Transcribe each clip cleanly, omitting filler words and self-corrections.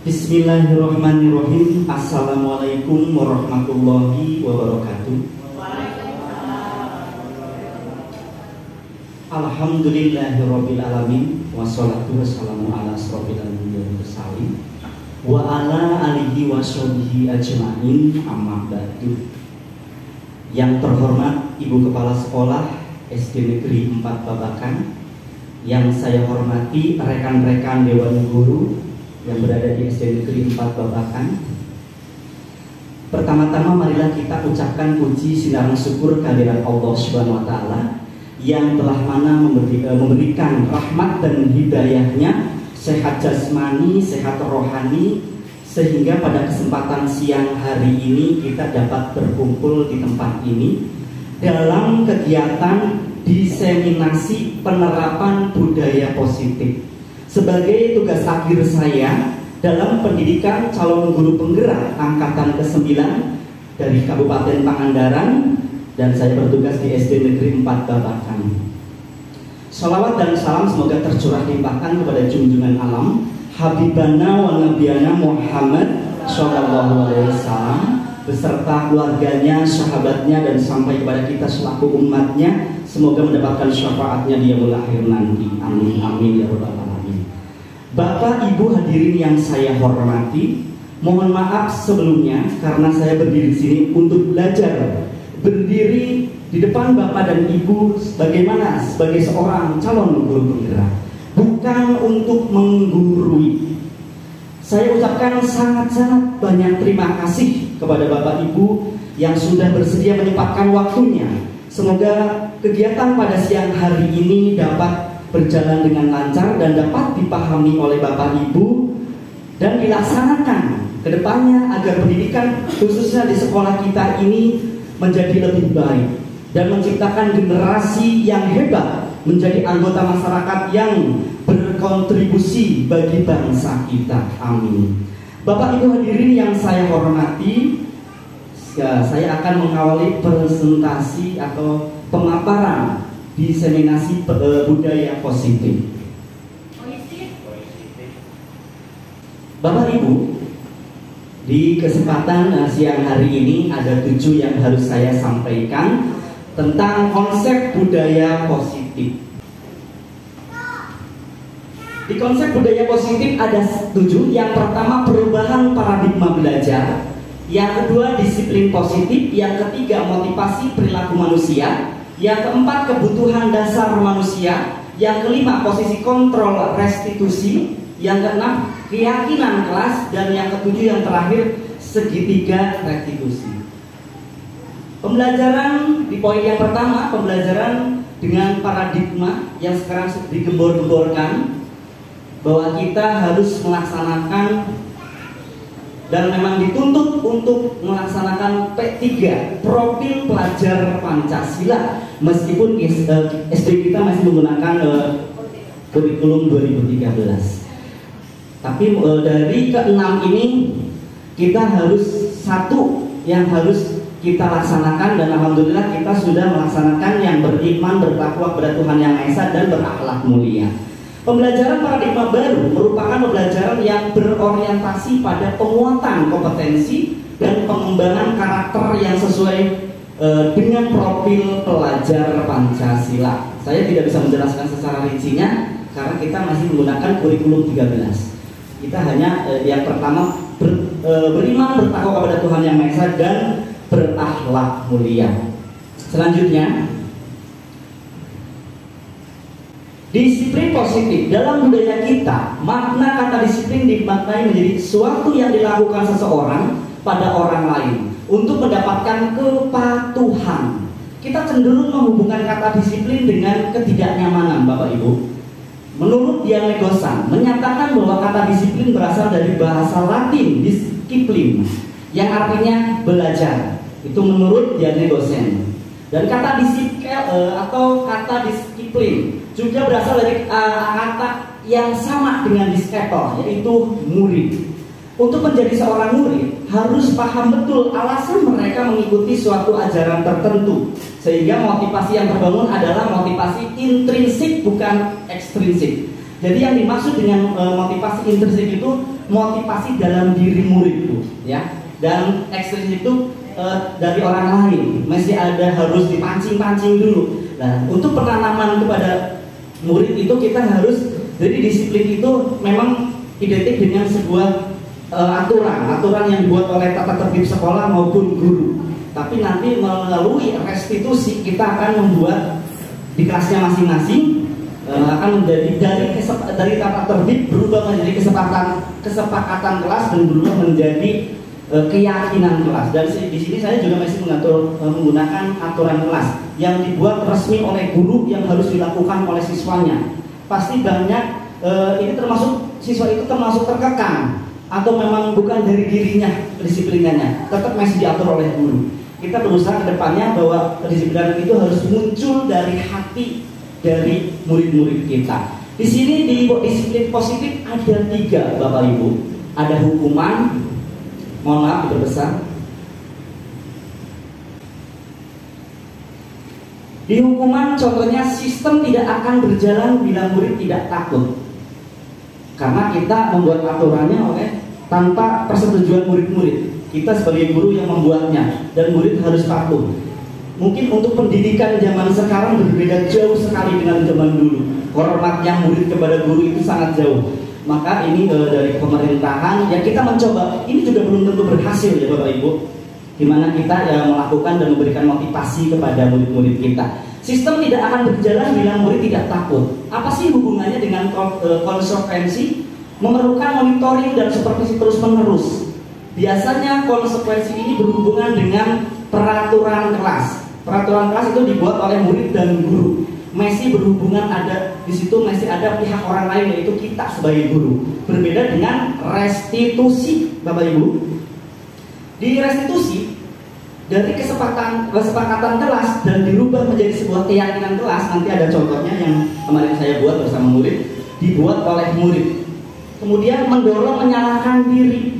Bismillahirrahmanirrahim. Assalamualaikum warahmatullahi wabarakatuh. Alhamdulillahirabbil alamin wassalatu wassalamu ala asrofil anbiya'i wal mursalin wa ala alihi washabihi ajmain, amma ba'du. Yang terhormat Ibu Kepala Sekolah SD Negeri 4 Babakan, yang saya hormati rekan-rekan Dewan Guru yang berada di SD Negeri 4 Babakan. Pertama-tama marilah kita ucapkan puji sinaran syukur kehadirat Allah Subhanahu wa taala yang telah mana memberikan rahmat dan hidayahnya, sehat jasmani, sehat rohani, sehingga pada kesempatan siang hari ini kita dapat berkumpul di tempat ini dalam kegiatan diseminasi penerapan budaya positif. Sebagai tugas akhir saya dalam pendidikan calon guru penggerak angkatan ke-9 dari Kabupaten Pangandaran, dan saya bertugas di SD Negeri 4 Babakan. Sholawat dan salam semoga tercurah limpahkan kepada junjungan alam Habibana wa Nabiyana Muhammad Sallallahu Alaihi Wasallam beserta keluarganya, sahabatnya, dan sampai kepada kita selaku umatnya. Semoga mendapatkan syafaatnya di yaumul akhir nanti. Amin amin ya rabbal alamin. Bapak Ibu hadirin yang saya hormati, mohon maaf sebelumnya karena saya berdiri di sini untuk belajar, berdiri di depan Bapak dan Ibu bagaimana sebagai seorang calon guru penggerak, bukan untuk menggurui. Saya ucapkan sangat-sangat banyak terima kasih kepada Bapak Ibu yang sudah bersedia menyempatkan waktunya. Semoga kegiatan pada siang hari ini dapat berjalan dengan lancar dan dapat dipahami oleh Bapak Ibu dan dilaksanakan ke depannya agar pendidikan khususnya di sekolah kita ini menjadi lebih baik dan menciptakan generasi yang hebat menjadi anggota masyarakat yang berkontribusi bagi bangsa kita. Amin. Bapak Ibu hadirin yang saya hormati, saya akan mengawali presentasi atau pemaparan diseminasi budaya positif. Bapak Ibu, di kesempatan siang hari ini ada 7 yang harus saya sampaikan tentang konsep budaya positif. Di konsep budaya positif ada 7. Yang pertama, perubahan paradigma belajar. Yang kedua, disiplin positif. Yang ketiga, motivasi perilaku manusia. Yang keempat, kebutuhan dasar manusia. Yang kelima, posisi kontrol restitusi. Yang keenam, keyakinan kelas. Dan yang ketujuh yang terakhir, segitiga restitusi. Pembelajaran di poin yang pertama, pembelajaran dengan paradigma yang sekarang digembor-gemborkan, bahwa kita harus melaksanakan dan memang dituntut untuk melaksanakan P3, profil pelajar Pancasila, meskipun SD kita masih menggunakan kurikulum 2013. Tapi dari ke-6 ini kita harus satu yang harus kita laksanakan, dan alhamdulillah kita sudah melaksanakan, yang beriman, bertakwa kepada Tuhan Yang Maha Esa dan berakhlak mulia. Pembelajaran paradigma baru merupakan pembelajaran yang berorientasi pada penguatan kompetensi dan pengembangan karakter yang sesuai dengan profil pelajar Pancasila. Saya tidak bisa menjelaskan secara rincinya karena kita masih menggunakan kurikulum 13. Kita hanya yang pertama beriman, bertakwa kepada Tuhan Yang Maha Esa dan berakhlak mulia. Selanjutnya, disiplin positif. Dalam budaya kita, makna kata disiplin dimaknai menjadi sesuatu yang dilakukan seseorang pada orang lain untuk mendapatkan kepatuhan. Kita cenderung menghubungkan kata disiplin dengan ketidaknyamanan, Bapak Ibu. Menurut Dian Legosan, menyatakan bahwa kata disiplin berasal dari bahasa Latin disciplin, yang artinya belajar. Itu menurut Dian Legosan. Dan kata disiplin atau kata disiplin juga berasal dari kata yang sama dengan disciple, yaitu murid. Untuk menjadi seorang murid harus paham betul alasan mereka mengikuti suatu ajaran tertentu, sehingga motivasi yang terbangun adalah motivasi intrinsik bukan ekstrinsik. Jadi yang dimaksud dengan motivasi intrinsik itu motivasi dalam diri murid, Bu, ya. Dan ekstrinsik itu dari orang lain, masih ada harus dipancing-pancing dulu. Nah, untuk penanaman kepada murid itu kita harus, jadi disiplin itu memang identik dengan sebuah aturan yang dibuat oleh tata tertib sekolah maupun guru. Tapi nanti melalui restitusi kita akan membuat di kelasnya masing-masing akan menjadi dari tata tertib berubah menjadi kesepakatan kelas dan berubah menjadi keyakinan kelas. Dan di sini saya juga masih menggunakan aturan kelas yang dibuat resmi oleh guru yang harus dilakukan oleh siswanya. Pasti banyak ini termasuk siswa itu termasuk terkekang atau memang bukan dari dirinya kedisiplinannya, tetap masih diatur oleh guru. Kita berusaha ke depannya bahwa kedisiplinan itu harus muncul dari hati dari murid-murid kita. Di sini di disiplin positif ada 3, Bapak Ibu. Ada hukuman, mohon maaf diperbesar. Di hukuman contohnya sistem tidak akan berjalan bila murid tidak takut. Karena kita membuat aturannya oleh tanpa persetujuan murid-murid. Kita sebagai guru yang membuatnya dan murid harus patuh. Mungkin untuk pendidikan zaman sekarang berbeda jauh sekali dengan zaman dulu. Hormatnya murid kepada guru itu sangat jauh. Maka ini dari pemerintahan ya kita mencoba. Ini juga belum tentu berhasil ya Bapak Ibu. Dimana kita melakukan dan memberikan motivasi kepada murid-murid kita. Sistem tidak akan berjalan bila murid tidak takut. Apa sih hubungannya dengan konsekuensi? Memerlukan monitoring dan supervisi terus-menerus. Biasanya konsekuensi ini berhubungan dengan peraturan kelas. Peraturan kelas itu dibuat oleh murid dan guru. Masih berhubungan ada di situ masih ada pihak orang lain yaitu kita sebagai guru. Berbeda dengan restitusi, Bapak Ibu. Di restitusi dari kesepakatan kelas dan dirubah menjadi sebuah keyakinan kelas. Nanti ada contohnya yang kemarin saya buat bersama murid, dibuat oleh murid. Kemudian mendorong menyalahkan diri.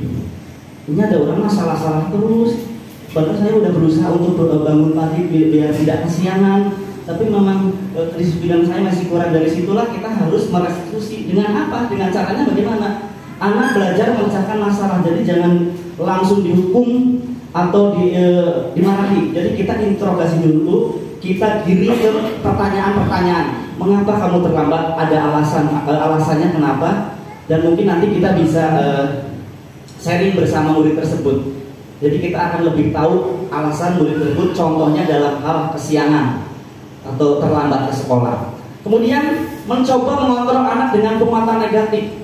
Ini ada orang salah-salah terus. Bahkan saya udah berusaha untuk bangun pagi biar tidak kesiangan, tapi memang kedisiplinan saya masih kurang. Dari situlah kita harus merestitusi. Dengan apa? Dengan caranya bagaimana? Anak belajar memecahkan masalah. Jadi jangan langsung dihukum atau dimarahi. Jadi kita interogasi dulu, kita giring ke pertanyaan-pertanyaan. Mengapa kamu terlambat? Ada alasannya kenapa? Dan mungkin nanti kita bisa sharing bersama murid tersebut. Jadi kita akan lebih tahu alasan murid tersebut, contohnya dalam hal kesiangan atau terlambat ke sekolah. Kemudian mencoba mengontrol anak dengan penguatan negatif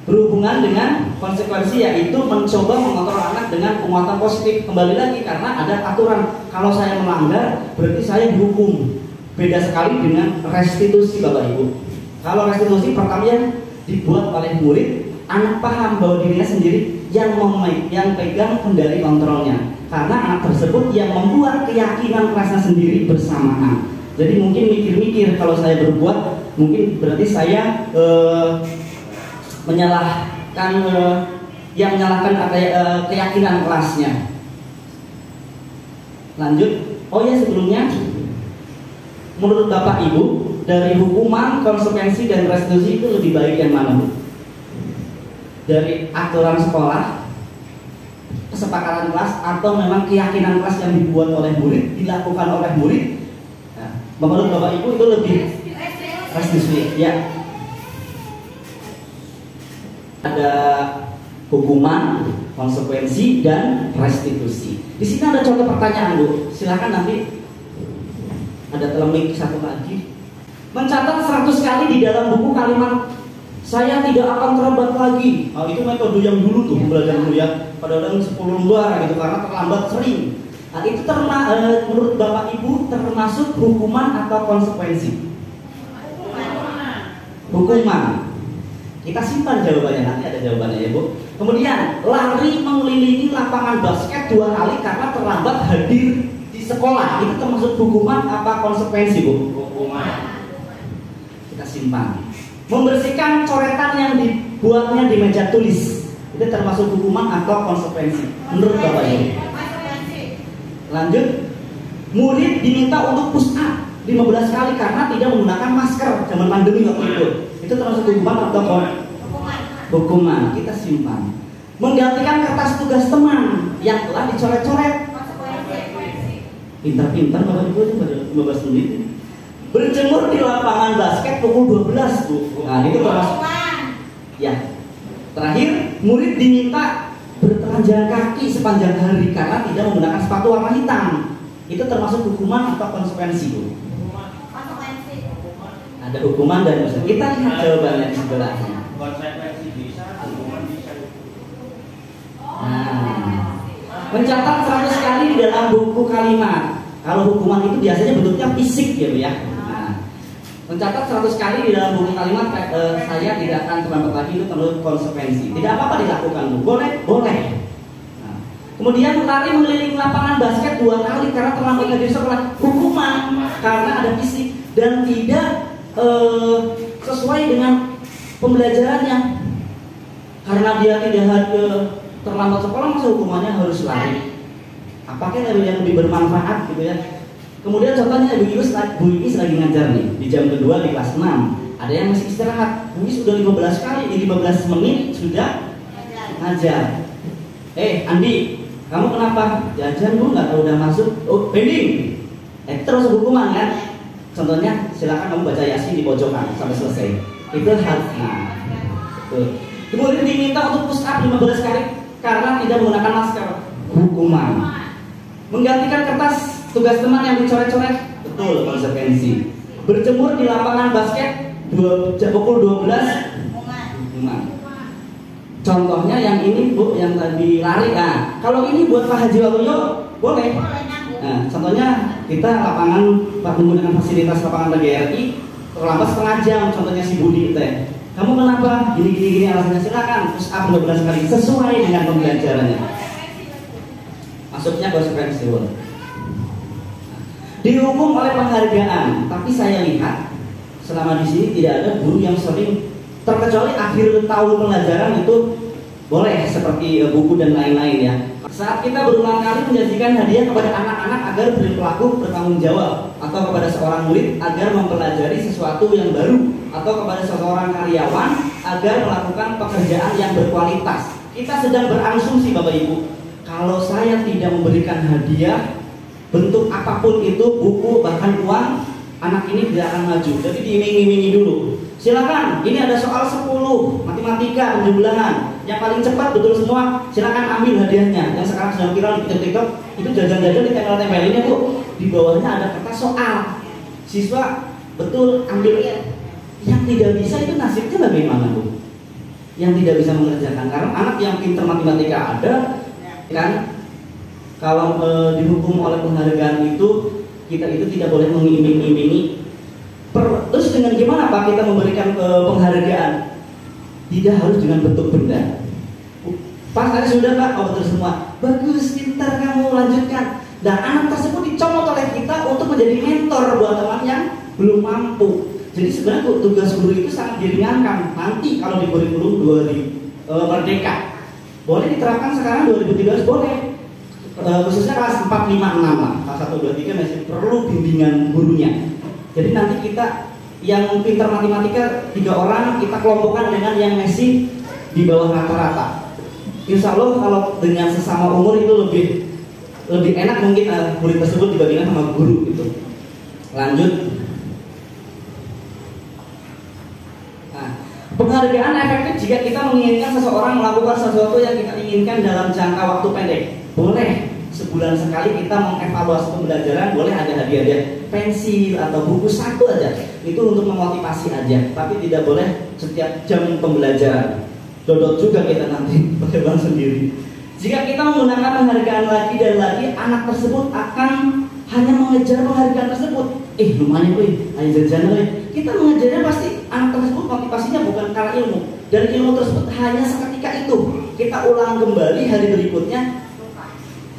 berhubungan dengan konsekuensi, yaitu mencoba mengontrol anak dengan penguatan positif. Kembali lagi karena ada aturan, kalau saya melanggar berarti saya dihukum. Beda sekali dengan restitusi Bapak Ibu. Kalau restitusi pertama dibuat oleh murid, anak paham bahwa dirinya sendiri yang pegang kendali kontrolnya, karena anak tersebut yang membuat keyakinan kelasnya sendiri bersamaan. Jadi mungkin mikir-mikir kalau saya berbuat, mungkin berarti saya menyalahkan keyakinan kelasnya. Lanjut. Oh ya, sebelumnya menurut Bapak Ibu dari hukuman, konsekuensi dan restitusi itu lebih baik yang mana, Bu? Dari aturan sekolah, kesepakatan kelas, atau memang keyakinan kelas yang dibuat oleh murid, dilakukan oleh murid? Nah, menurut Bapak Ibu itu lebih restitusi, ya. Ada hukuman, konsekuensi, dan restitusi. Di sini ada contoh pertanyaan, Bu. Silakan nanti ada telemik satu lagi. Mencatat 100 kali di dalam buku kalimat saya tidak akan terlambat lagi. Nah, itu metode yang dulu tuh belajar dulu ya. Padahal 10 lembar gitu karena terlambat sering. Nah, itu menurut Bapak Ibu termasuk hukuman atau konsekuensi? Hukuman. Kita simpan jawabannya, nanti ada jawabannya ya Bu. Kemudian lari mengelilingi lapangan basket 2 kali karena terlambat hadir di sekolah. Itu termasuk hukuman apa konsekuensi Bu? Hukuman. Kita simpan. Membersihkan coretan yang dibuatnya di meja tulis, itu termasuk hukuman atau konsekuensi menurut Bapak Ibu? Lanjut. Murid diminta untuk push up 15 kali karena tidak menggunakan masker zaman pandemi waktu itu Itu termasuk hukuman atau hukuman? Kita simpan. Menggantikan kertas tugas teman yang telah dicoret-coret. Pintar-pintar Bapak Ibu itu pada 15 menit. Berjemur di lapangan basket pukul 12 Bu. Nah itu termasuk. Ya. Terakhir, murid diminta bertelanjang kaki sepanjang hari karena tidak menggunakan sepatu warna hitam. Itu termasuk hukuman atau konsekuensi Bu? Ada hukuman dan konsekuensi. Kita lihat jawabannya di sebelahnya. Konsekuensi bisa, hukuman bisa. Nah, mencatat 100 kali di dalam buku kalimat. Kalau hukuman itu biasanya bentuknya fisik ya Bu ya. Nah, mencatat 100 kali di dalam buku kalimat saya tidak akan terlambat lagi, itu perlu konsekuensi. Tidak apa-apa dilakukan Bu. Boleh? Boleh. Nah, kemudian lari mengelilingi lapangan basket 2 kali karena terlambat dari sekolah. Hukuman karena ada fisik dan tidak sesuai dengan pembelajarannya. Karena dia tidak terlambat sekolah, masa hukumannya harus lari? Apakah yang lebih bermanfaat gitu ya? Kemudian contohnya Bu Iis lagi ngajar nih di jam kedua di kelas 6. Ada yang masih istirahat. Bu Iis udah 15 kali, di 15 menit sudah ngajar. Andi, kamu kenapa? Jajan Bu, nggak tahu udah masuk. Oh, pending. Terus hukuman kan? Contohnya, silakan kamu baca Yasin di pojokan sampai selesai. Itu harus. Nah, tuh. Kemudian diminta untuk push up 15 kali karena tidak menggunakan masker. Hukuman. Menggantikan kertas tugas teman yang dicoret-coret. Betul, konsekuensi. Berjemur di lapangan basket pukul 12. Hukuman. Contohnya yang ini Bu, yang tadi lari. Nah, kalau ini buat Pak Haji Waluyo boleh. Nah, contohnya kita lapangan menggunakan fasilitas lapangan PGRI terlambat setengah jam. Contohnya si Budi teh. Kamu kenapa? Gini alasannya, silakan push up 12 kali sesuai dengan pembelajarannya. Masuknya konsekuensi. Dihukum oleh penghargaan, tapi saya lihat selama di sini tidak ada guru yang sering, terkecuali akhir tahun pelajaran itu boleh seperti buku dan lain-lain ya. Saat kita berulang kali menjanjikan hadiah kepada anak-anak agar berperilaku bertanggung jawab, atau kepada seorang murid agar mempelajari sesuatu yang baru, atau kepada seorang karyawan agar melakukan pekerjaan yang berkualitas. Kita sedang berasumsi Bapak Ibu, kalau saya tidak memberikan hadiah bentuk apapun itu, buku bahkan uang, anak ini tidak akan maju. Jadi diiming-imingi dulu. Silakan, ini ada soal 10 matematika penjumlahan yang paling cepat betul semua, silakan ambil hadiahnya. Yang sekarang sedang viral di TikTok itu jajan-jajan di tempel-tempelinnya Bu. Di bawahnya ada kertas soal. Siswa betul ambil. Yang tidak bisa itu nasibnya bagaimana Bu? Yang tidak bisa mengerjakan, karena anak yang pintar matematika ada kan. Kalau dihukum oleh penghargaan itu, kita itu tidak boleh mengiming-imingi. Terus dengan gimana Pak kita memberikan penghargaan? Tidak harus dengan bentuk benda. Pas hari sudah Pak, betul semua. Bagus, pintar kamu, lanjutkan. Dan anak tersebut dicomot oleh kita untuk menjadi mentor buat teman yang belum mampu. Jadi sebenarnya tugas guru itu sangat diringankan. Nanti kalau di kurikulum 2000 Merdeka boleh diterapkan sekarang 2013 boleh. Khususnya kelas 4, 5, 6 lah. Kelas 1, 2, 3 masih perlu bimbingan gurunya. Jadi nanti kita yang pintar matematika 3 orang kita kelompokkan dengan yang masih di bawah rata-rata. Insya Allah kalau dengan sesama umur itu lebih enak mungkin murid tersebut dibandingkan sama guru gitu. Lanjut. Nah, penghargaan efektif jika kita menginginkan seseorang melakukan sesuatu yang kita inginkan dalam jangka waktu pendek. Boleh. Sebulan sekali kita mengevaluasi pembelajaran, boleh ada hadiah-hadiah pensil atau buku 1 aja. Itu untuk memotivasi aja, tapi tidak boleh setiap jam pembelajaran. Dodot juga kita nanti pakai bank sendiri. Jika kita menggunakan penghargaan lagi dan lagi, anak tersebut akan hanya mengejar penghargaan tersebut. Lumayan ayo jajan. Kita mengejarnya pasti anak tersebut motivasinya bukan karena ilmu, dan ilmu tersebut hanya seketika itu. Kita ulang kembali hari berikutnya.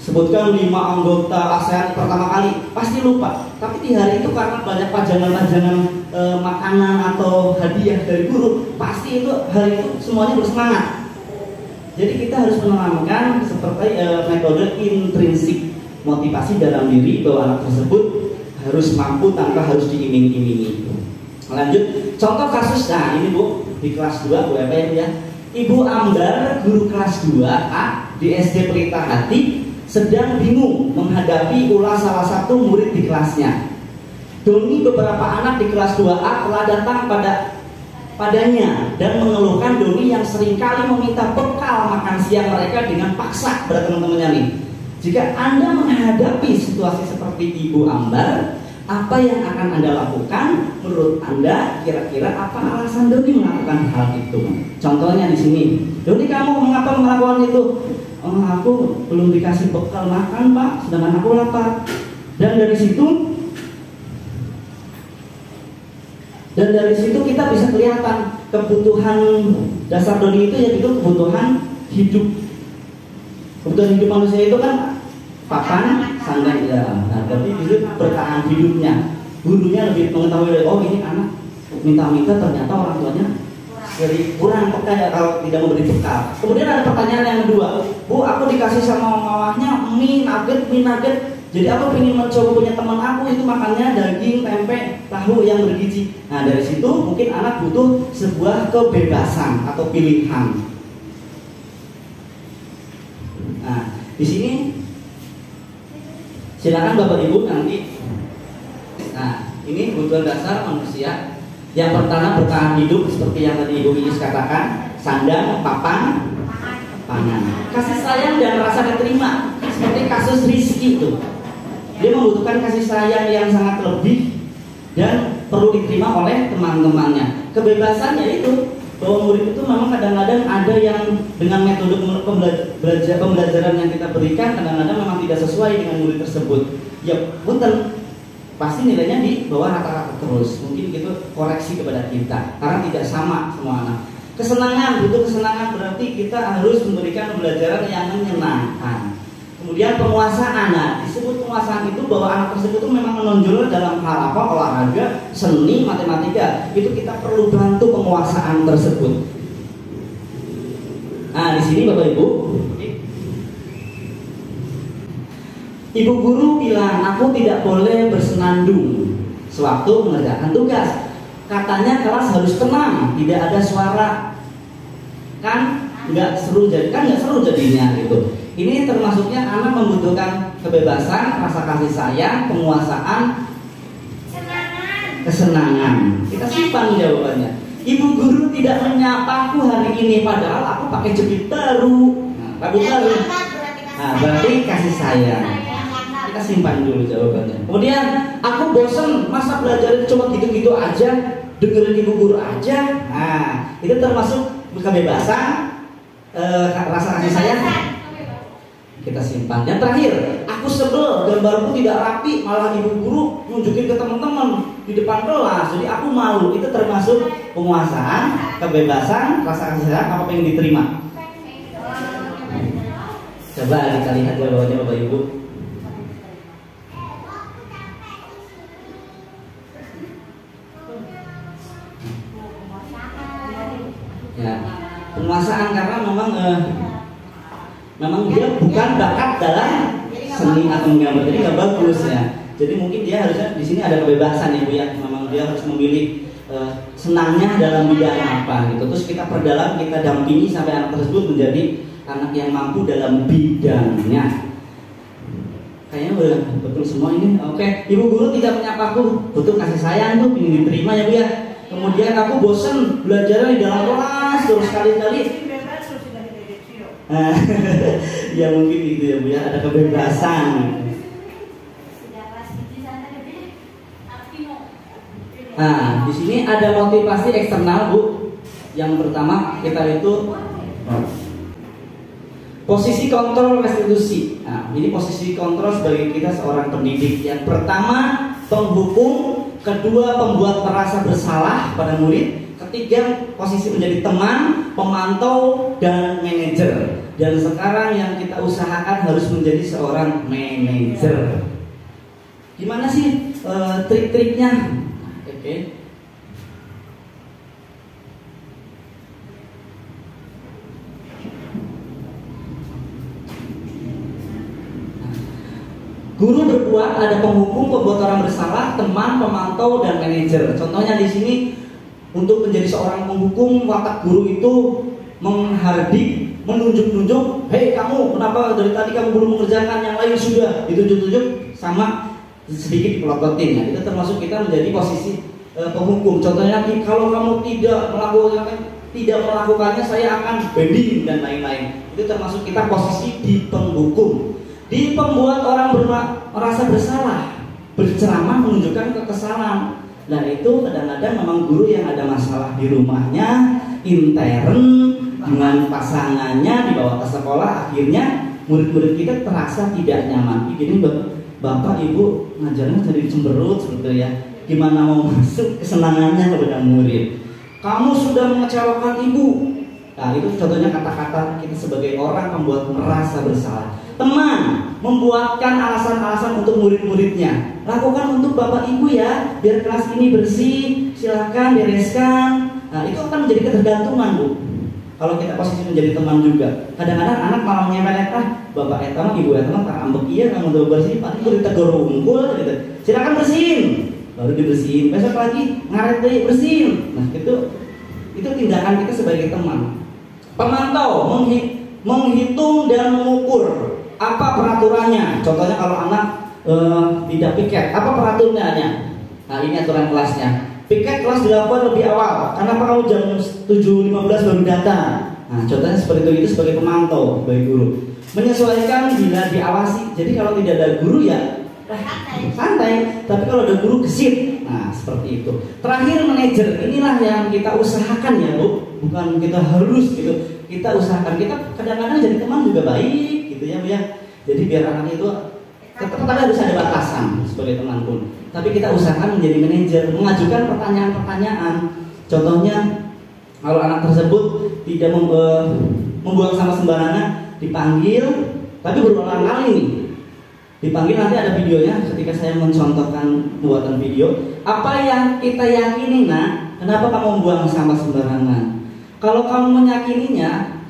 Sebutkan 5 anggota ASEAN pertama kali, pasti lupa. Tapi di hari itu karena banyak pajangan-pajangan makanan atau hadiah dari guru, pasti itu hari itu semuanya bersemangat. Jadi kita harus menanamkan seperti metode intrinsik, motivasi dalam diri bahwa anak tersebut harus mampu tanpa harus diiming-imingi. Lanjut, contoh kasus, nah ini Bu, di kelas 2 Bu apa ya? Ibu Ambar, guru kelas 2A di SD Pelita Hati, sedang bingung menghadapi ulah salah satu murid di kelasnya. Doni beberapa anak di kelas 2A telah datang padanya dan mengeluhkan Doni yang seringkali meminta bekal makan siang mereka dengan paksa pada teman-temannya nih. Jika Anda menghadapi situasi seperti Ibu Ambar, apa yang akan Anda lakukan? Menurut Anda, kira-kira apa alasan Doni melakukan hal itu? Contohnya di sini, Doni, kamu mengapa melakukan itu? Oh, aku belum dikasih bekal makan, Pak, sedangkan aku lapar. Dan dari situ kita bisa kelihatan kebutuhan dasar Doni itu, yaitu kebutuhan hidup. Kebutuhan hidup manusia itu kan papan, sandang, ya. Nah, berarti itu bertahan hidupnya. Gurunya lebih mengetahui, oh ini anak minta-minta, ternyata orang tuanya jadi kurang peka ya kalau tidak memberi bekal. Kemudian ada pertanyaan yang kedua, Bu, aku dikasih sama mamahnya mie nugget. Jadi aku ingin mencoba punya teman aku, itu makannya daging, tempe, tahu yang bergizi. Nah, dari situ mungkin anak butuh sebuah kebebasan atau pilihan. Nah, di sini silakan Bapak Ibu nanti. Nah, ini kebutuhan dasar manusia. Yang pertama bertahan hidup seperti yang tadi Ibu Iis katakan, sandang, papan, pangan. Kasih sayang dan rasa diterima seperti kasus Rizky itu. Dia membutuhkan kasih sayang yang sangat lebih dan perlu diterima oleh teman-temannya. Kebebasannya itu bahwa murid itu memang kadang-kadang ada yang dengan metode pembelajaran yang kita berikan kadang-kadang memang tidak sesuai dengan murid tersebut. Ya, punten, pasti nilainya di bawah rata-rata terus. Mungkin itu koreksi kepada kita karena tidak sama semua anak. Kesenangan, butuh kesenangan berarti kita harus memberikan pembelajaran yang menyenangkan. Kemudian penguasaan, nah disebut penguasaan itu bahwa anak tersebut itu memang menonjol dalam hal apa, olahraga, seni, matematika. Itu kita perlu bantu penguasaan tersebut. Nah di sini Bapak Ibu, Ibu guru bilang aku tidak boleh bersenandung sewaktu mengerjakan tugas. Katanya kelas harus tenang, tidak ada suara. Kan nggak seru jadinya gitu. Ini termasuknya anak membutuhkan kebebasan, rasa kasih sayang, penguasaan, kesenangan. Kita simpan jawabannya. Ibu guru tidak menyapaku hari ini padahal aku pakai jepit baru. Nah, berarti kasih sayang. Kita simpan dulu jawabannya. Kemudian aku bosen, masa belajar cuma gitu-gitu aja, dengerin ibu guru aja. Nah, itu termasuk kebebasan, rasa kasih sayang. Kita simpan. Yang terakhir, aku sebel, gambarku tidak rapi, malah ibu guru nunjukin ke teman-teman di depan kelas, jadi aku malu. Itu termasuk penguasaan, kebebasan, rasa kasih sayang, apa yang diterima. Coba kita lihat jawabannya Bapak Ibu. Ya, penguasaan karena memang dia bukan bakat dalam seni atau menggambar, jadi nggak bagus ya. Jadi mungkin dia harusnya di sini ada kebebasan ya Bu ya. Memang dia harus memilih senangnya dalam bidang apa gitu. Terus kita perdalam, kita dampingi sampai anak tersebut menjadi anak yang mampu dalam bidangnya. Kayaknya udah betul semua ini. Oke, ibu guru tidak menyapaku, butuh kasih sayang tuh, ingin diterima ya Bu ya. Kemudian aku bosen belajar di dalam kelas terus sekali-kali. Ya mungkin gitu ya Bu ya, ada kebebasan. Nah, di sini ada motivasi eksternal Bu. Yang pertama kita itu posisi kontrol restitusi. Nah, ini posisi kontrol sebagai kita seorang pendidik. Yang pertama penghukum, kedua pembuat merasa bersalah pada murid. Ketiga, posisi menjadi teman, pemantau, dan manajer. Dan sekarang yang kita usahakan harus menjadi seorang manajer. Gimana sih trik-triknya? Oke. Guru berbuat, ada penghukum, pembuat orang bersalah, teman, pemantau, dan manajer. Contohnya di sini untuk menjadi seorang penghukum, watak guru itu menghardik, menunjuk-nunjuk, hei kamu, kenapa dari tadi kamu belum mengerjakan yang lain sudah, ditunjuk-tunjuk sama sedikit dipelototin. Nah, itu termasuk kita menjadi posisi penghukum. Contohnya kalau kamu tidak melakukannya saya akan banding dan lain-lain. Itu termasuk kita posisi di penghukum. Di pembuat orang merasa bersalah, berceramah menunjukkan kekesalan. Nah itu kadang-kadang memang guru yang ada masalah di rumahnya, intern dengan pasangannya dibawa ke sekolah, akhirnya murid-murid kita terasa tidak nyaman. Jadi bapak ibu ngajarnya jadi cemberut seperti ya. Gimana mau masuk kesenangannya kepada murid? Kamu sudah mengecewakan ibu. Nah itu contohnya kata-kata kita sebagai orang membuat merasa bersalah. Teman membuatkan alasan-alasan untuk murid-muridnya. Lakukan untuk bapak ibu ya, biar kelas ini bersih, silakan bereskan. Nah itu akan menjadi ketergantungan bu. Kalau kita posisi menjadi teman juga, kadang-kadang anak malah menyepelekan, bapak etama, ibu etama, tak ambek iya kamu udah bersih, paling gue ditegur unggul gitu. Silakan bersihin, baru dibersihin. Besok lagi ngaret deh bersihin. Nah itu tindakan kita sebagai teman. Pemantau menghitung dan mengukur apa peraturannya. Contohnya kalau anak tidak piket, apa peraturannya? Nah ini aturan kelasnya. Piket kelas dilakukan lebih awal. Karena kalau jam 7.15 baru datang. Nah contohnya seperti itu sebagai pemantau, sebagai guru. Menyesuaikan bila diawasi. Jadi kalau tidak ada guru ya santai. Tapi kalau ada guru gesit. Nah seperti itu. Terakhir manajer. Inilah yang kita usahakan ya bu. Bukan kita harus gitu. Kita usahakan. Kita kadang-kadang jadi teman juga baik. Gitu ya Bu ya. Jadi biar anak itu tetap harus ada batasan sebagai teman pun. Tapi kita usahakan menjadi manajer, mengajukan pertanyaan-pertanyaan. Contohnya kalau anak tersebut tidak membuang sampah sembarangan, dipanggil, tapi berulang kali nih. Dipanggil nanti ada videonya ketika saya mencontohkan buatan video. Apa yang kita yakini nak? Kenapa kamu membuang sampah sembarangan? Kalau kamu meyakininya,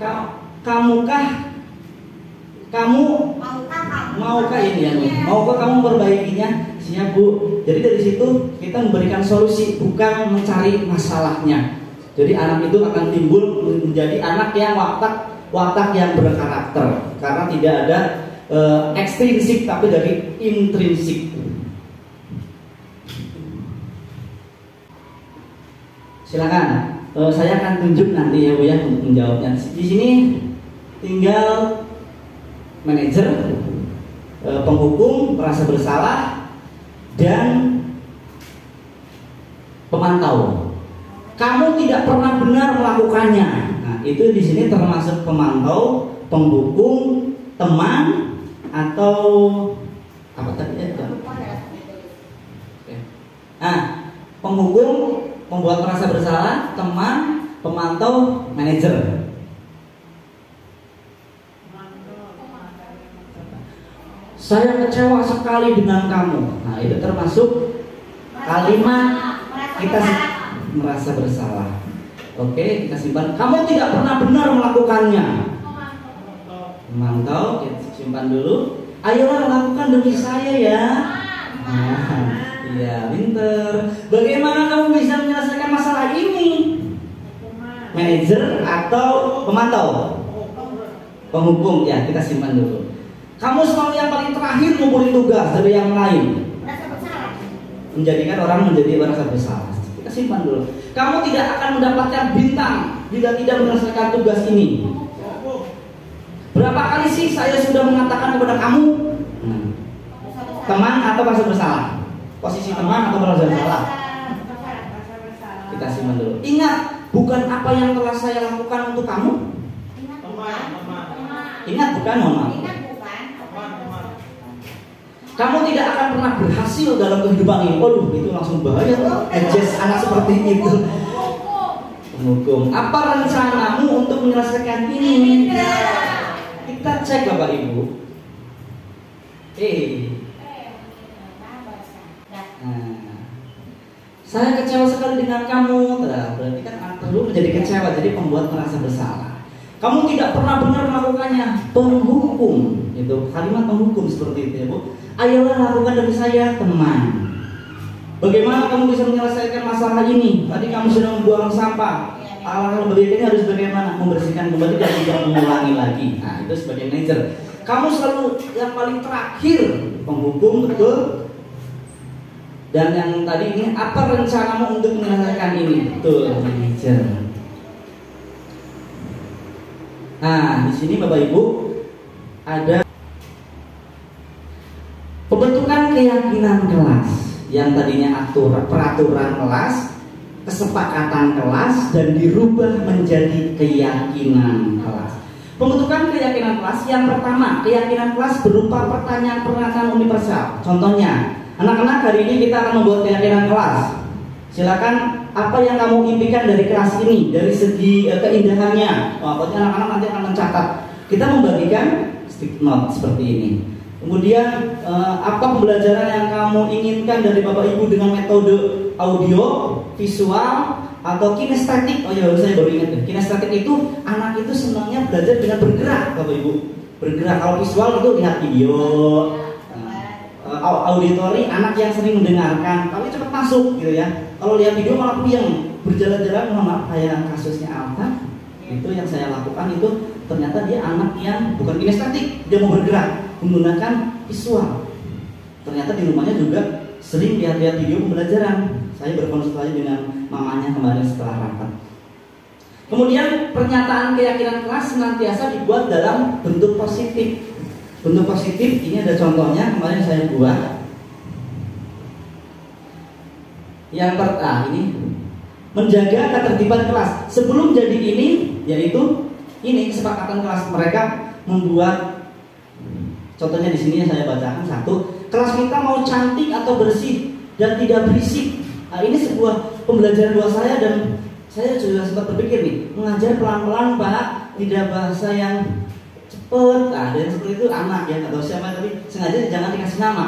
maukah ini ya? Maukah kamu memperbaikinya? Siap bu. Jadi dari situ kita memberikan solusi, bukan mencari masalahnya. Jadi anak itu akan timbul menjadi anak yang watak yang berkarakter, karena tidak ada ekstrinsik tapi dari intrinsik. Silakan. Saya akan tunjuk nanti ya Bu ya untuk menjawabnya. Di sini tinggal manajer, penghukum, merasa bersalah, dan pemantau. Kamu tidak pernah benar melakukannya. Nah, itu di sini termasuk pemantau, penghukum, teman, atau apa tadi ya? Nah, penghukum, membuat merasa bersalah, teman, pemantau, manajer. Saya kecewa sekali dengan kamu. Nah itu termasuk kalimat kita merasa bersalah. Oke, kita simpan. Kamu tidak pernah benar melakukannya. Memantau, kita simpan dulu. Ayolah lakukan demi saya ya. Nah, iya, pinter. Bagaimana kamu bisa menyelesaikan masalah ini? Manajer atau pemantau? Penghukum ya, kita simpan dulu. Kamu selalu yang paling terakhir ngumpulin tugas dari yang lain. Menjadikan orang menjadi merasa bersalah. Kita simpan dulu. Kamu tidak akan mendapatkan bintang bila tidak menyelesaikan tugas ini. Berapa kali sih saya sudah mengatakan kepada kamu? Teman atau merasa bersalah? Posisi teman atau merasa bersalah? Kita simpan dulu. Ingat, bukan apa yang telah saya lakukan untuk kamu. Ingat bukan, mohon maaf. Kamu tidak akan pernah berhasil dalam kehidupan ini. Waduh, itu langsung bahaya. Adjust anak seperti itu. Penghukum. Apa rencanamu untuk menyelesaikan ini? Kita cek Bapak Ibu. Saya kecewa sekali dengan kamu. Berarti kan perlu menjadi kecewa. Jadi pembuat merasa bersalah. Kamu tidak pernah benar melakukannya, penghukum. Itu kalimat penghukum seperti itu ya Bu. Ayolah lakukan demi saya, teman. Bagaimana kamu bisa menyelesaikan masalah ini? Tadi kamu sudah membuang sampah. Alangkah lebih baiknya harus bagaimana? Membersihkan kembali dan tidak mengulangi lagi. Nah, itu sebagai manajer. Kamu selalu yang paling terakhir, penghukum, betul. Dan yang tadi ini, apa rencanamu untuk menyelesaikan ini? Betul, manajer. Nah, di sini Bapak Ibu ada pembentukan keyakinan kelas yang tadinya peraturan kelas, kesepakatan kelas, dan dirubah menjadi keyakinan kelas. Pembentukan keyakinan kelas yang pertama, keyakinan kelas berupa pertanyaan universal. Contohnya, anak-anak, hari ini kita akan membuat keyakinan kelas. Silakan, apa yang kamu impikan dari kelas ini, dari segi keindahannya. Pokoknya anak-anak nanti akan mencatat. Kita membagikan stick note seperti ini. Kemudian apa pembelajaran yang kamu inginkan dari Bapak Ibu dengan metode audio, visual, atau kinestetik? Oh ya, saya baru ingat. Kinestetik itu anak itu senangnya belajar dengan bergerak, Bapak Ibu. Bergerak. Kalau visual itu lihat video. Auditori, anak yang sering mendengarkan, tapi cepat masuk gitu ya. Kalau lihat video malah puyeng, berjalan-jalan, maaf kayak kasusnya Alta. Itu yang saya lakukan itu ternyata dia anak yang bukan kinestetik, dia mau bergerak menggunakan visual. Ternyata di rumahnya juga sering lihat-lihat video pembelajaran. Saya berkonsultasi dengan mamanya kemarin setelah rapat. Kemudian pernyataan keyakinan kelas senantiasa dibuat dalam bentuk positif. Bentuk positif ini ada contohnya kemarin saya buat. Yang pertama ini menjaga ketertiban kelas. Sebelum jadi ini, yaitu ini kesepakatan kelas, mereka membuat. Contohnya di sini saya bacakan satu. Kelas kita mau cantik atau bersih dan tidak berisik. Nah, ini sebuah pembelajaran buat saya dan saya juga sempat berpikir nih, mengajar pelan-pelan Pak, tidak bahasa yang cepet. Nah, dan seperti itu anak ya atau siapa, tapi sengaja jangan dikasih nama.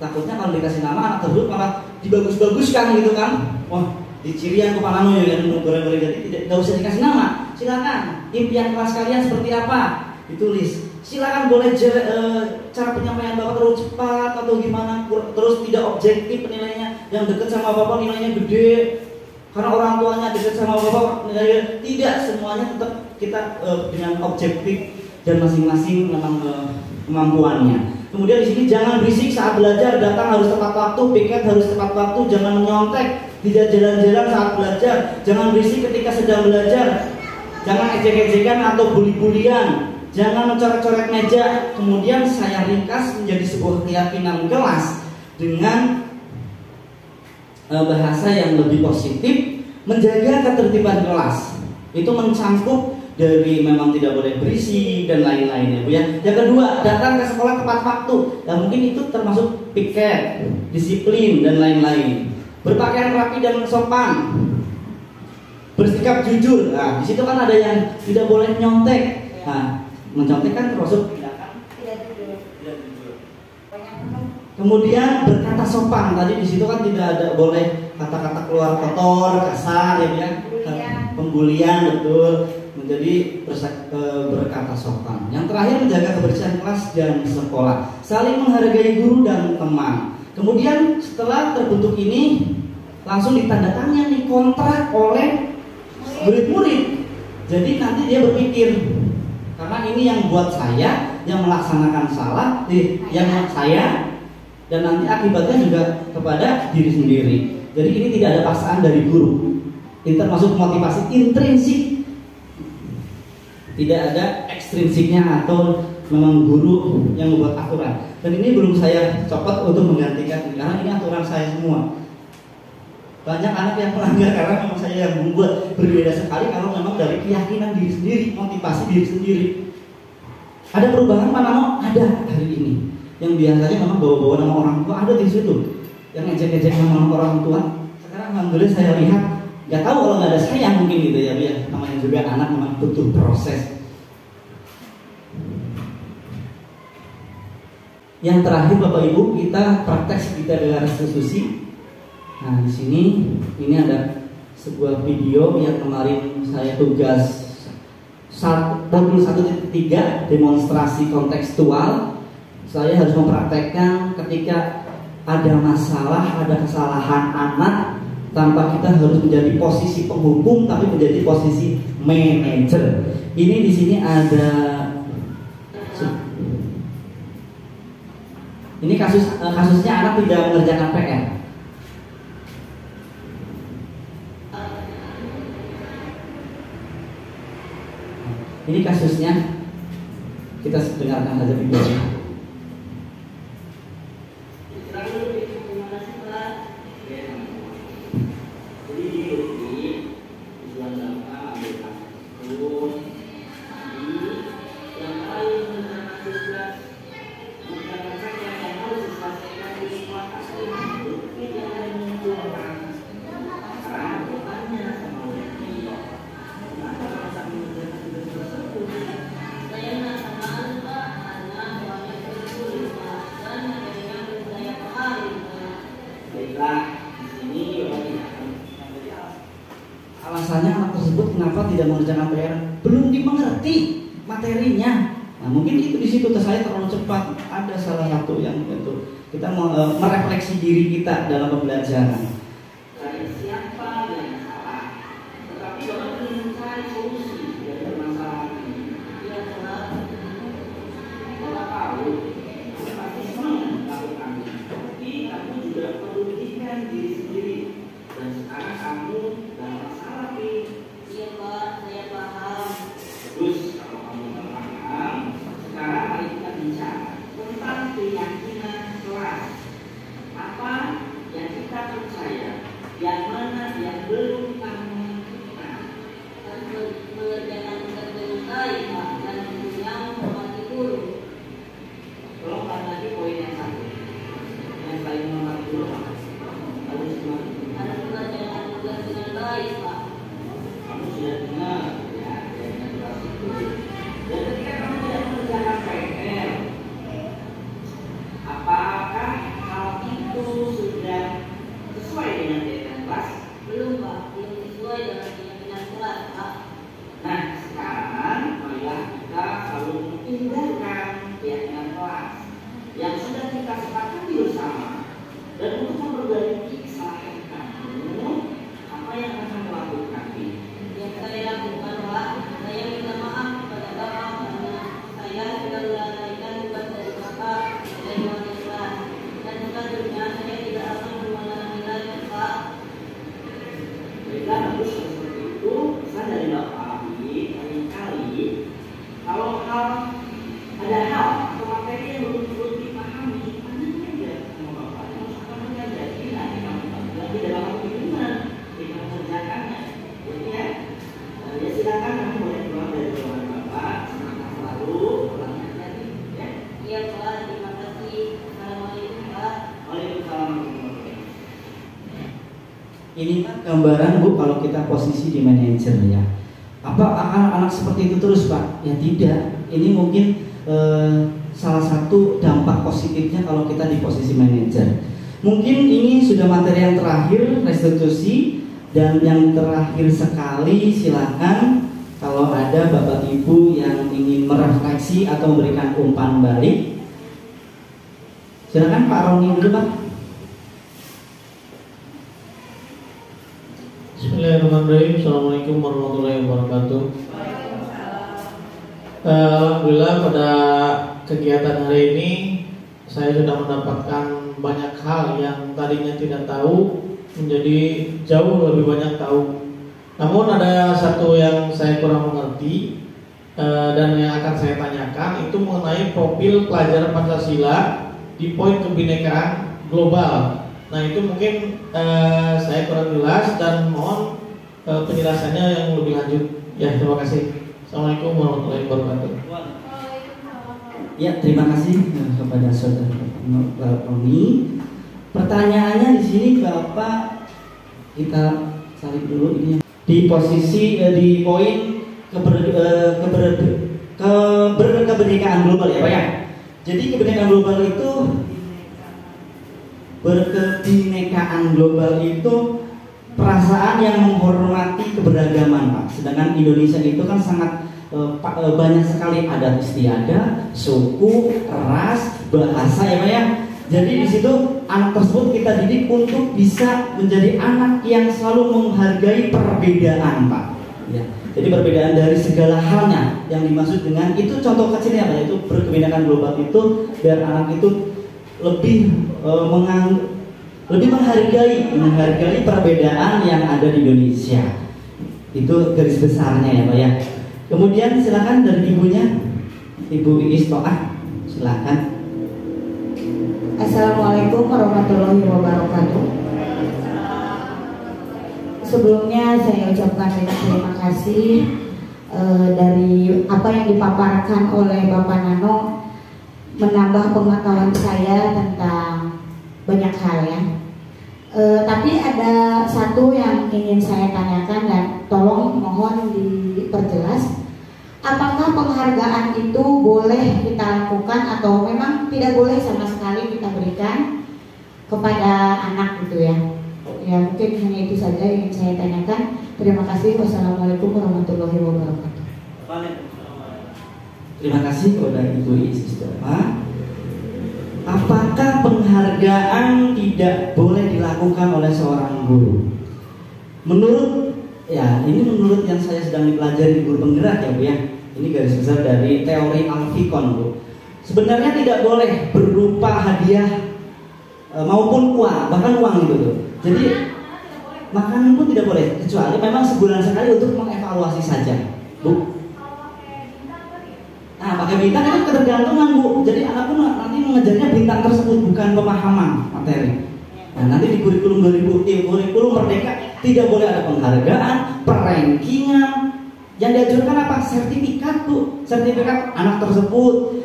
Takutnya kalau dikasih nama anak tersebut malah dibagus-baguskan gitu kan. Wah, di Cirian kepala noyo yang goreng-goreng, jadi tidak usah dikasih nama. Silakan impian kelas kalian seperti apa? Ditulis. Silakan boleh cara penyampaian Bapak terlalu cepat atau gimana, terus tidak objektif penilaiannya. Yang dekat sama Bapak nilainya gede karena orang tuanya dekat sama Bapak nilainya tidak. Semuanya tetap kita dengan objektif dan masing-masing memang kemampuannya. Kemudian di sini jangan berisik saat belajar, datang harus tepat waktu, piket harus tepat waktu, jangan menyontek, tidak jalan-jalan saat belajar, jangan berisik ketika sedang belajar, jangan ejek-ejekan atau bully-bulian. Jangan mencoret-coret meja. Kemudian saya ringkas menjadi sebuah keyakinan kelas dengan bahasa yang lebih positif, menjaga ketertiban kelas. Itu mencakup dari memang tidak boleh berisik dan lain-lainnya, Bu ya. Yang kedua, datang ke sekolah tepat waktu. Dan mungkin itu termasuk piket, disiplin dan lain-lain. Berpakaian rapi dan sopan. Bersikap jujur. Nah, di situ kan ada yang tidak boleh nyontek. Nah, mencontek kan termasuk tindakan tidak jujur. Kemudian berkata sopan. Tadi di situ kan tidak ada boleh kata-kata keluar kotor, kasar ya, pembulian, betul. Menjadi berkata sopan. Yang terakhir, menjaga kebersihan kelas dan sekolah. Saling menghargai guru dan teman. Kemudian setelah terbentuk ini langsung ditandatangani kontrak oleh murid-murid. Jadi nanti dia berpikir, karena ini yang buat saya, yang melaksanakan salah, yang saya, dan nanti akibatnya juga kepada diri sendiri. Jadi ini tidak ada paksaan dari guru. Ini termasuk motivasi intrinsik, tidak ada ekstrinsiknya atau memang guru yang membuat aturan. Dan ini belum saya copot untuk menggantikan, karena ini aturan saya semua. Banyak anak yang melanggar karena memang saya yang membuat. Berbeda sekali kalau memang dari keyakinan diri sendiri, motivasi diri sendiri. Ada perubahan Pak Nano? Ada hari ini. Yang biasanya memang bawa-bawa nama orang tua ada di situ. Yang ngejek-ngejek nama orang tua. Sekarang alhamdulillah saya lihat, nggak tahu kalau nggak ada saya mungkin gitu ya, ya. Namanya juga anak memang butuh proses. Yang terakhir Bapak Ibu, kita praktek sekitar dengan restitusi. Nah, di sini ini ada sebuah video yang kemarin saya tugas modul 1.3 demonstrasi kontekstual, saya harus mempraktekkan ketika ada masalah, ada kesalahan anak, tanpa kita harus menjadi posisi penghukum, tapi menjadi posisi manajer. Ini di sini ada, ini kasusnya anak tidak mengerjakan PR. Ini kasusnya, kita dengarkan saja videonya. Alasannya anak tersebut kenapa tidak mengerjakan PR? Belum dimengerti materinya. Nah, mungkin itu di situ saya terlalu cepat. Ada salah satu yang itu kita merefleksi diri kita dalam pembelajaran. Siapa yang salah? Tetapi orang ingin mencari solusi dari permasalahan ini. Dia salah. Kalau tahu, pasti senang melakukannya. Tapi kamu juga perlu pikirkan diri sendiri. Dan sekarang kamu dalam masalah nih. Iya Pak, saya paham. Terus kalau kamu nggak paham, sekarang mari kita bicara tentang keyakinan kelas. Apa yang kita percaya, yang mana yang belum kamu kita. Mengerjakan tugas baik Pak, dan yang hormati guru. Tolong ulang lagi poin yang satu. Yang paling menghormati guru Pak. Ada mengerjakan tugas dengan baik Pak. Kamu sudah dengar ya, dengan tugas itu. Dan ketika kamu tidak mengerjakan PR, apakah hal itu sudah sesuai dengan keyakinan kelas? Belum Pak, belum sesuai dengan keyakinan kelas Pak. Nah sekarang marilah kita selalu mengindahkan keyakinan kelas yang sudah kita sepakati bersama. Dan untuk memperbaiki kesalahan kamu, apa yang akan kamu lakukan? Yang saya lakukan Pak, saya minta maaf kepada Bapak karena saya sudah melalaikan tugas dari Bapak dari wanita. Dan selanjutnya saya tidak akan mengulangi lagi Pak. Baiklah, harus seperti itu. Saya dari Bapak kali-kali kalau ada hal atau materi yang belum dipahami, tanyakan aja sama Bapak. Di dalam hubungan kita mengerjakannya, ya. Ya silakan kamu boleh keluar dari ruangan Bapak. Semangat selalu, ulangnya tadi, ya. Iya Pak, terima kasih. Assalamualaikum Pak. Waalaikumsalam. Ini kan gambaran Bu kalau kita posisi di manajer ya. Apa anak-anak seperti itu terus Pak? Ya tidak. Ini mungkin salah satu dampak positifnya kalau kita di posisi manajer. Mungkin ini sudah materi yang terakhir, restitusi. Dan yang terakhir sekali, silakan kalau ada Bapak Ibu yang ingin merefleksi atau memberikan umpan balik. Silakan Pak Roni dulu Pak. Bismillahirrahmanirrahim. Assalamualaikum warahmatullahi wabarakatuh. Alhamdulillah pada kegiatan hari ini saya sudah mendapatkan banyak hal yang tadinya tidak tahu menjadi jauh lebih banyak tahu. Namun ada satu yang saya kurang mengerti dan yang akan saya tanyakan itu mengenai profil pelajaran Pancasila di poin kebinekaan global. Nah itu mungkin saya kurang jelas dan mohon penjelasannya yang lebih lanjut. Ya terima kasih. Assalamualaikum warahmatullahi wabarakatuh. Ya terima kasih kepada saudara Roni. Pertanyaannya di sini Bapak, kita salib dulu ini di posisi di poin keberkebinekaan global ya Pak ya. Jadi kebinekaan global itu berkebinekaan global itu perasaan yang menghormati keberagaman Pak. Sedangkan Indonesia itu kan sangat banyak sekali adat istiadat, suku, ras, bahasa ya Pak ya. Jadi di situ anak tersebut kita didik untuk bisa menjadi anak yang selalu menghargai perbedaan Pak. Ya. Jadi perbedaan dari segala halnya yang dimaksud dengan itu contoh kecilnya Pak, itu perkebinekaan global itu biar anak itu lebih lebih menghargai perbedaan yang ada di Indonesia. Itu garis besarnya ya Pak ya. Kemudian silakan dari ibunya, Ibu Iis Toah, silakan. Assalamualaikum warahmatullahi wabarakatuh. Sebelumnya saya ucapkan banyak terima kasih dari apa yang dipaparkan oleh Bapak Nano, menambah pengetahuan saya tentang banyak hal ya. Tapi ada satu yang ingin saya tanyakan dan tolong mohon diperjelas. Apakah penghargaan itu boleh kita lakukan atau memang tidak boleh sama sekali kita berikan kepada anak gitu ya? Ya mungkin hanya itu saja yang ingin saya tanyakan. Terima kasih. Wassalamualaikum warahmatullahi wabarakatuh. Terima kasih kepada Ibu Iis Toah. Apakah penghargaan tidak boleh dilakukan oleh seorang guru? Menurut ini menurut yang saya sedang dipelajari di guru penggerak ya Bu ya. Ini garis besar dari teori Alfikon Bu. Sebenarnya tidak boleh berupa hadiah maupun uang, bahkan uang gitu tuh. Jadi makanan pun tidak boleh, kecuali memang sebulan sekali untuk mengevaluasi saja Bu. Nah, pakai bintang itu ketergantungan Bu. Jadi anak pun nanti mengejarnya bintang tersebut, bukan pemahaman materi. Nah, nanti di kurikulum 2000, kurikulum Merdeka tidak boleh ada penghargaan, perankingan. Yang diajarkan apa? Sertifikat Bu. Sertifikat anak tersebut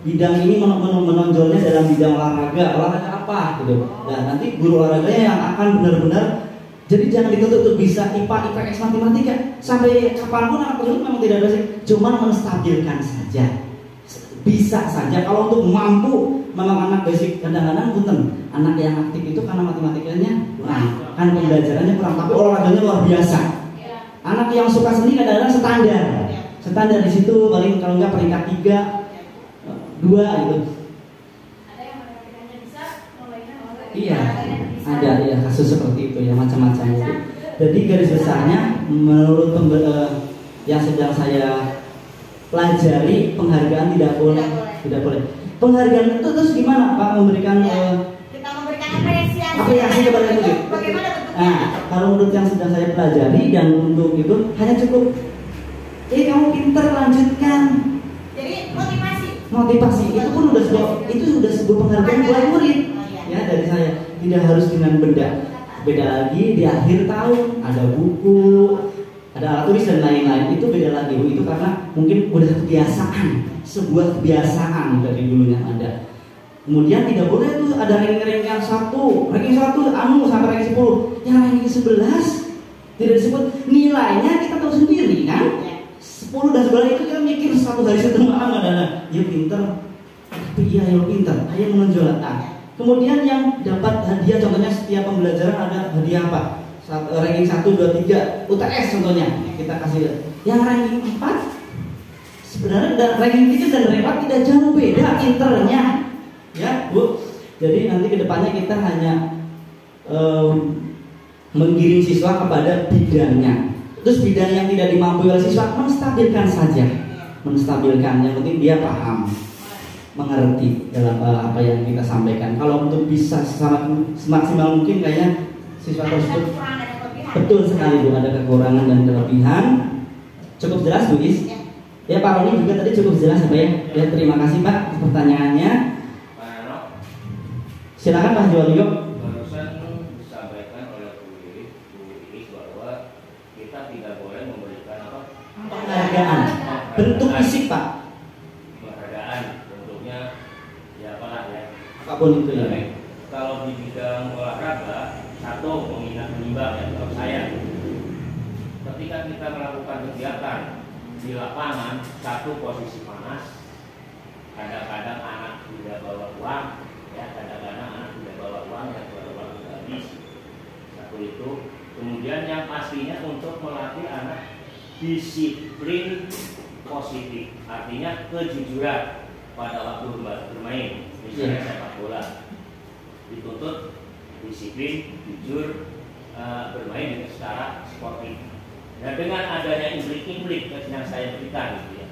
bidang ini menonjolnya dalam bidang olahraga apa gitu. Dan nanti guru olahraganya yang akan benar-benar, jadi jangan dituntut untuk bisa IPA, IPS, matematika. Sampai kapanpun anak tersebut memang tidak ada sih, cuma menstabilkan saja. Bisa saja kalau untuk mampu, memang anak basic kadang-kadang punten. Anak yang aktif itu karena matematikanya kurang, kan pembelajarannya kurang, tapi olahraganya luar biasa. Anak yang suka seni kadang-kadang standar di situ paling kalau nggak peringkat 3, 2 gitu. Ada yang matematikanya bisa, Iya, ada ya kasus seperti itu ya, macam-macam itu. Jadi garis besarnya menurut yang sedang saya pelajari, penghargaan tidak boleh. Penghargaan itu terus gimana Pak memberikan? Kita memberikan apresiasi kepada itu. Bagaimana bentuknya? Nah, kalau menurut yang sedang saya pelajari dan untuk itu hanya cukup, kamu pinter, lanjutkan. Jadi Motivasi itu pun sudah sebuah penghargaan buat murid. Ya dari saya, tidak harus dengan benda. Beda lagi di akhir tahun ada buku, ada alat tulis dan lain-lain, itu beda lagi Bu. Itu karena mungkin udah kebiasaan, sebuah kebiasaan dari dulunya ada. Kemudian tidak boleh tuh ada ranking yang 1 sampai ranking 10. Yang ranking 11 tidak disebut, nilainya kita tahu sendiri kan. 10 dan 11 itu kita mikir satu hari satu malam ada. Ya pinter, tapi iya yang pinter, ayo menonjol. Kemudian yang dapat hadiah, contohnya setiap pembelajaran ada hadiah apa? Ranking 1, 2, 3 UTS contohnya kita kasih. Yang ranking 4 sebenarnya ranking 3 dan ranking 4 tidak jauh beda internya ya Bu. Jadi nanti kedepannya kita hanya menggiring siswa kepada bidangnya. Terus bidang yang tidak dimampu oleh siswa menstabilkan saja, yang penting dia paham, mengerti dalam apa yang kita sampaikan. Kalau untuk bisa semaksimal mungkin kayaknya siswa tersebut betul sekali Bu, ada kekurangan dan kelebihan. Cukup jelas Bu Is? Ya Pak Roni juga tadi cukup jelas Pak ya. Ya terima kasih Pak pertanyaannya. Silakan Pak Juwalio. Barusan disampaikan oleh Bu Iis bahwa kita tidak boleh memberikan apa? Penghargaan. Bentuk fisik Pak. Penghargaan bentuknya ya apalah ya. Apapun itu ya. Kalau di bidang olahraga, satu menimbang ya kalau saya. Ketika kita melakukan kegiatan di lapangan, satu posisi panas, kadang-kadang anak tidak bawa uang, ya kadang-kadang anak tidak bawa uang, yang bawa uang tidak habis. Satu itu. Kemudian yang pastinya untuk melatih anak disiplin positif, artinya kejujuran pada waktu bermain. Misalnya sepak bola dituntut disiplin, jujur, bermain dengan secara sportif. Dan dengan adanya implik-implik yang saya berikan, gitu ya,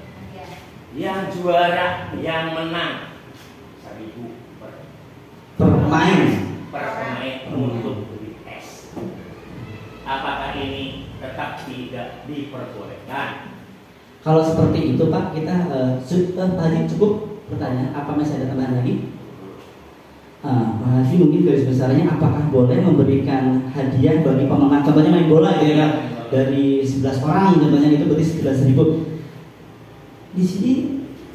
yang juara, yang menang 1.000 per pemain untuk beli es. Apakah ini tetap tidak diperbolehkan? Kalau seperti itu Pak, kita tadi cukup pertanyaan. Apa masih ada tambahan lagi? Pak Haji mungkin garis besarnya apakah boleh memberikan hadiah bagi pemenang? Contohnya main bola gitu ya, dari 11 orang contohnya, itu berarti 11.000. Di sini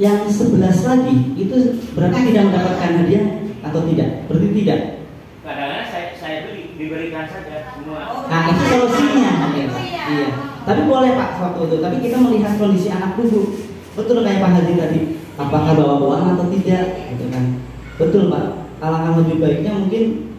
yang 11 lagi itu berarti tidak mendapatkan hadiah atau tidak? Berarti tidak. Kadang-kadang saya diberikan saja semua. Nah itu solusinya. Iya. Tapi boleh Pak waktu itu. Tapi kita melihat kondisi anak dulu. Betul kayak Pak Haji tadi. Apakah bawa uang atau tidak? Gitu kan. Betul Pak. Alangkah lebih baiknya mungkin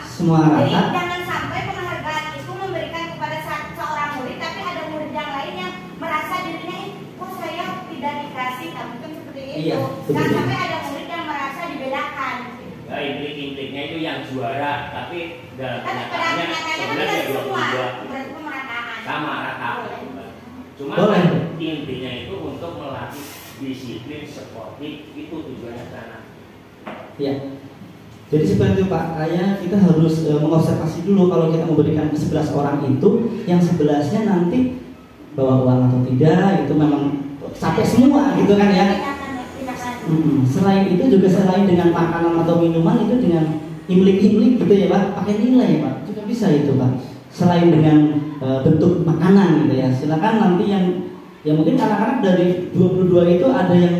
semua rata. Jadi jangan sampai penghargaan itu memberikan kepada seorang murid, tapi ada murid yang lain yang merasa dirinya, kok saya tidak dikasih, mungkin seperti itu. Iya, Jangan sampai ada murid yang merasa dibedakan. Nah, implik-impliknya itu yang juara, tapi dalam Tapi pada kenyataannya kenyataannya kan sebenarnya tidak semua 22 berarti pemerataan. sama rata. Cuma Boleh. intinya itu untuk melatih disiplin sportif, itu tujuannya sana. Ya. Jadi seperti itu Pak, kita harus mengobservasi dulu kalau kita memberikan ke 11 orang itu, yang 11-nya nanti bawa uang atau tidak, itu memang capek semua gitu kan ya. Selain itu juga selain dengan makanan atau minuman, itu dengan imlik-imlik gitu ya Pak, pakai nilai Pak, juga bisa itu Pak. Selain dengan bentuk makanan gitu ya, silakan nanti yang mungkin anak-anak dari 22 itu ada yang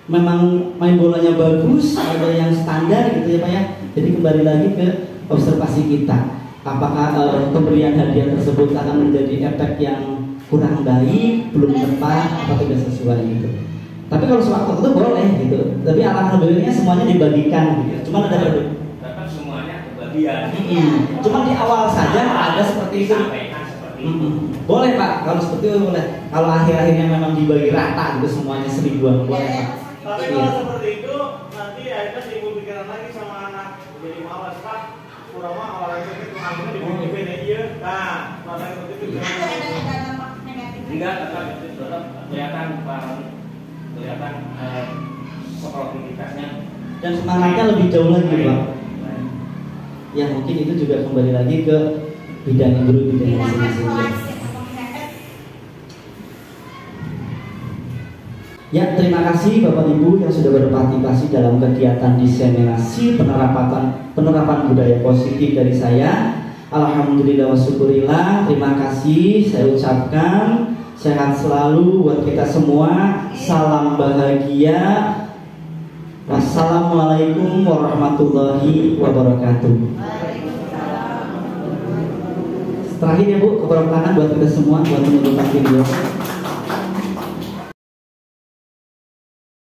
memang main bolanya bagus, ada yang standar gitu ya Pak ya. Jadi kembali lagi ke observasi kita, apakah pemberian hadiah tersebut akan menjadi efek yang kurang baik, belum tepat, atau tidak sesuai gitu. Tapi kalau sewaktu itu boleh gitu. Tapi alangkah lebih baiknya semuanya dibagikan gitu. Cuma ada tetap semuanya kebagian. Cuma di awal saja ada seperti itu. Sampaikan seperti itu. Boleh Pak, kalau seperti itu boleh. Kalau akhir-akhirnya memang dibagi rata gitu semuanya 1.000-an boleh Pak. Tapi kalau seperti itu nanti akhirnya timbul pikiran lagi sama anak. Jadi malas Pak, kurang mah awalnya itu akhirnya dibikin aja. Nah, makanya seperti itu. Enggak, tetap kelihatan sportivitasnya Dan semangatnya lebih jauh lagi Pak. Ya mungkin itu juga kembali lagi ke bidang guru bidang masing-masing. Ya, terima kasih Bapak Ibu yang sudah berpartisipasi dalam kegiatan diseminasi penerapan budaya positif dari saya. Alhamdulillah wa syukurillah. Terima kasih saya ucapkan. Sehat selalu buat kita semua. Salam bahagia. Wassalamualaikum warahmatullahi wabarakatuh. Terakhir ya Bu, keberkahan buat kita semua buat menutup video.